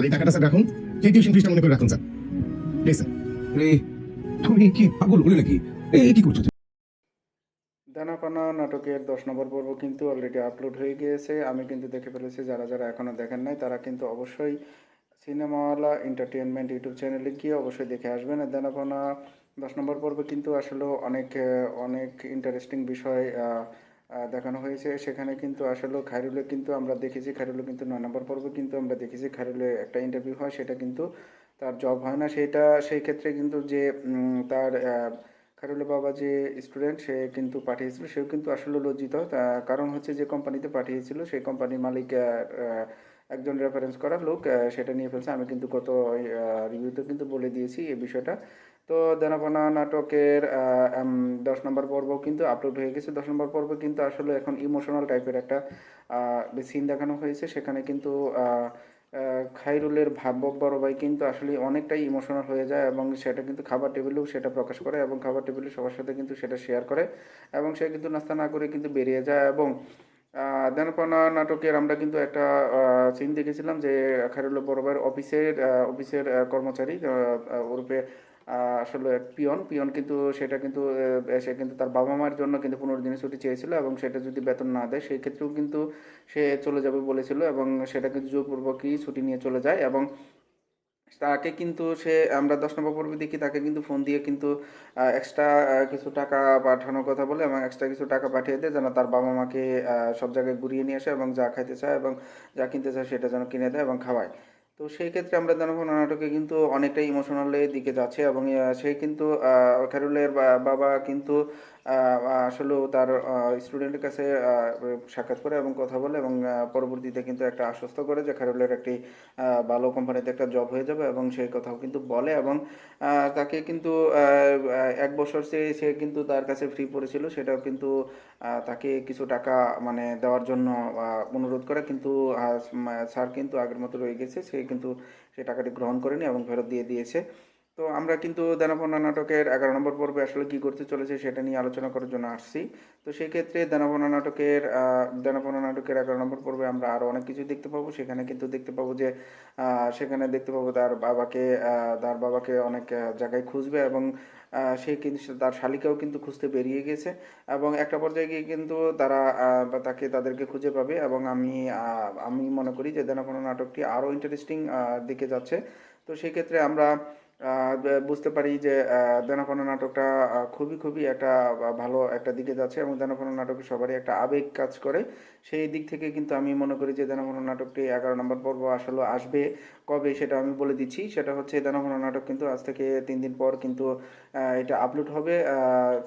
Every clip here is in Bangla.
স্যার এই টাকাটা স্যার রাখুন, সেই টিউশন ফিসটা মনে করে রাখুন স্যার, প্লিজ স্যার। রে তুমি কি পাগল হলে নাকি? এই কি করছো? দানাপানা নাটকের 10 নম্বর পর্ব কিন্তু অলরেডি আপলোড হয়ে গিয়েছে। আমি কিন্তু দেখে ফেলেছি, যারা যারা এখনও দেখেন নাই তারা কিন্তু অবশ্যই সিনেমাওয়ালা এন্টারটেনমেন্ট ইউটিউব চ্যানেলে গিয়ে অবশ্যই দেখে আসবেন। আর দানাপানা 10 নম্বর পর্বে কিন্তু আসলে অনেক ইন্টারেস্টিং বিষয় দেখানো হয়েছে। সেখানে কিন্তু আসলে খায়রুলে কিন্তু আমরা দেখেছি, খায়রুলে কিন্তু 9 নম্বর পর্বে কিন্তু আমরা দেখেছি খায়রুলে একটা ইন্টারভিউ হয়, সেটা কিন্তু তার জব হয় না। সেই ক্ষেত্রে কিন্তু যে তার খায়রুলের বাবা যে স্টুডেন্ট সে কিন্তু পাঠিয়েছিল, সেও কিন্তু আসলে লজ্জিত। কারণ হচ্ছে যে কোম্পানিতে পাঠিয়েছিল সেই কোম্পানির মালিক একজন রেফারেন্স করা লোক সেটা নিয়ে ফেলছে। আমি কিন্তু গত রিভিউতে কিন্তু বলে দিয়েছি এই বিষয়টা। তো দেনাপানা নাটকের 10 নম্বর পর্ব কিন্তু আপলোড হয়ে গেছে। 10 নম্বর পর্ব কিন্তু আসলে এখন ইমোশনাল টাইপের একটা সিন দেখানো হয়েছে। সেখানে কিন্তু খাইরুলের বড় ভাই কিন্তু আসলে অনেকটাই ইমোশনাল হয়ে যায়, এবং সেটা কিন্তু খাবার টেবিলেও সেটা প্রকাশ করে, এবং খাবার টেবিলে সবার সাথে কিন্তু সেটা শেয়ার করে, এবং সে কিন্তু নাস্তা না করে কিন্তু বেরিয়ে যায়। এবং দেনপানা নাটকের আমরা কিন্তু একটা সিন দেখেছিলাম যে খায়রুলের বড় ভাইয়ের অফিসের কর্মচারী ওরূপে আসলে পিয়ন কিন্তু সেটা কিন্তু সে কিন্তু তার বাবা মার জন্য কিন্তু 15 দিনের ছুটি চেয়েছিল, এবং সেটা যদি বেতন না দেয় সেই ক্ষেত্রেও কিন্তু সে চলে যাবে বলেছিল, এবং সেটা কিন্তু জোরপূর্বকই ছুটি নিয়ে চলে যায়। এবং তাকে কিন্তু আমরা 10 নম্বর পর্বে দেখি তাকে কিন্তু ফোন দিয়ে কিন্তু এক্সট্রা কিছু টাকা পাঠানোর কথা বলে, এবং এক্সট্রা কিছু টাকা পাঠিয়ে দেয় যেন তার বাবা মাকে সব জায়গায় ঘুরিয়ে নিয়ে আসে, এবং যা খাইতে চায় এবং যা কিনতে চায় সেটা যেন কিনে দেয় এবং খাওয়ায়। তো সেই ক্ষেত্রে আমরা দানবনা নাটকে কিন্তু অনেকটাই ইমোশনালের দিকে যাচ্ছে, এবং সে কিন্তু খায়রুলের বাবা কিন্তু আসলেও তার স্টুডেন্টের কাছে সাক্ষাৎ করে এবং কথা বলে, এবং পরবর্তীতে কিন্তু একটা আশ্বস্ত করে যে খায়রুলের একটি ভালো কোম্পানিতে একটা জব হয়ে যাবে, এবং সেই কথাও কিন্তু বলে। এবং তাকে কিন্তু 1 বছর সে কিন্তু তার কাছে ফ্রি পড়েছিল, সেটাও কিন্তু তাকে কিছু টাকা মানে দেওয়ার জন্য অনুরোধ করে, কিন্তু স্যার কিন্তু আগের মতো রয়ে গেছে, সে কিন্তু সেই টাকাটি গ্রহণ করেনি এবং ফেরত দিয়ে দিয়েছে। তো আমরা কিন্তু দেনাপনা নাটকের 11 নম্বর পর্বে আসলে কী করতে চলেছে সেটা নিয়ে আলোচনা করার জন্য আসছি। তো সেই ক্ষেত্রে দেনাপনা নাটকের 11 নম্বর পর্বে আমরা আরও অনেক কিছু দেখতে পাবো। সেখানে কিন্তু দেখতে পাবো যে সেখানে দেখতে পাবো তার বাবাকে অনেক জায়গায় খুঁজবে, এবং সে কিন্তু তার শালিকাও কিন্তু খুঁজতে বেরিয়ে গেছে, এবং একটা পর্যায়ে গিয়ে কিন্তু তারা তাদেরকে খুঁজে পাবে। এবং আমি মনে করি যে দেনাপনা নাটকটি আরও ইন্টারেস্টিং দিকে যাচ্ছে। তো সেই ক্ষেত্রে আমরা বুঝতে পারি যে দেনাপানা নাটকটা খুবই একটা ভালো একটা দিকে যাচ্ছে, এবং দেনাপানা নাটকে সবারই একটা আবেগ কাজ করে। সেই দিক থেকে কিন্তু আমি মনে করি যে দেনাপানা নাটকটি 11 নম্বর পর্ব আসলে আসবে কবে সেটা আমি বলে দিচ্ছি। সেটা হচ্ছে দেনাপানা নাটক কিন্তু আজ থেকে 3 দিন পর কিন্তু এটা আপলোড হবে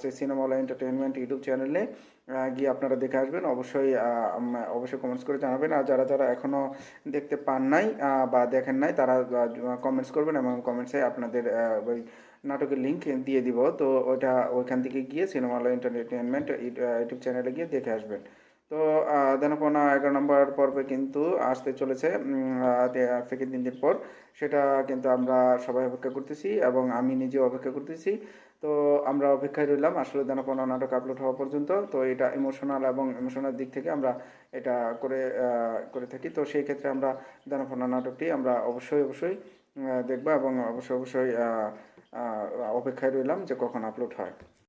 যে সিনেমাওয়ালা এন্টারটেনমেন্ট ইউটিউব চ্যানেলে। গিয়ে আপনারা দেখে আসবেন। অবশ্যই কমেন্টস করে জানাবেন। আর যারা যারা এখনও দেখতে পান নাই বা দেখেন নাই তারা কমেন্টস করবেন, এবং কমেন্টসে আপনাদের ওই নাটকের লিঙ্ক দিয়ে দিব। তো ওইখান থেকে গিয়ে সিনেমাওয়ালা এন্টারটেনমেন্ট ইউটিউব চ্যানেলে গিয়ে দেখে আসবেন। তো দেনাপনা 11 নম্বর পর্বে কিন্তু আসতে চলেছে আজ থেকে 3 দিন পর। সেটা কিন্তু আমরা সবাই অপেক্ষা করতেছি, এবং আমি নিজেও অপেক্ষা করতেছি। তো আমরা অপেক্ষায় রইলাম আসলে দেনাপনা নাটক আপলোড হওয়া পর্যন্ত। তো এটা ইমোশনাল দিক থেকে আমরা এটা করে থাকি। তো সেই ক্ষেত্রে আমরা দেনাপনা নাটকটি আমরা অবশ্যই দেখবো, এবং অবশ্যই অপেক্ষায় রইলাম যে কখন আপলোড হয়।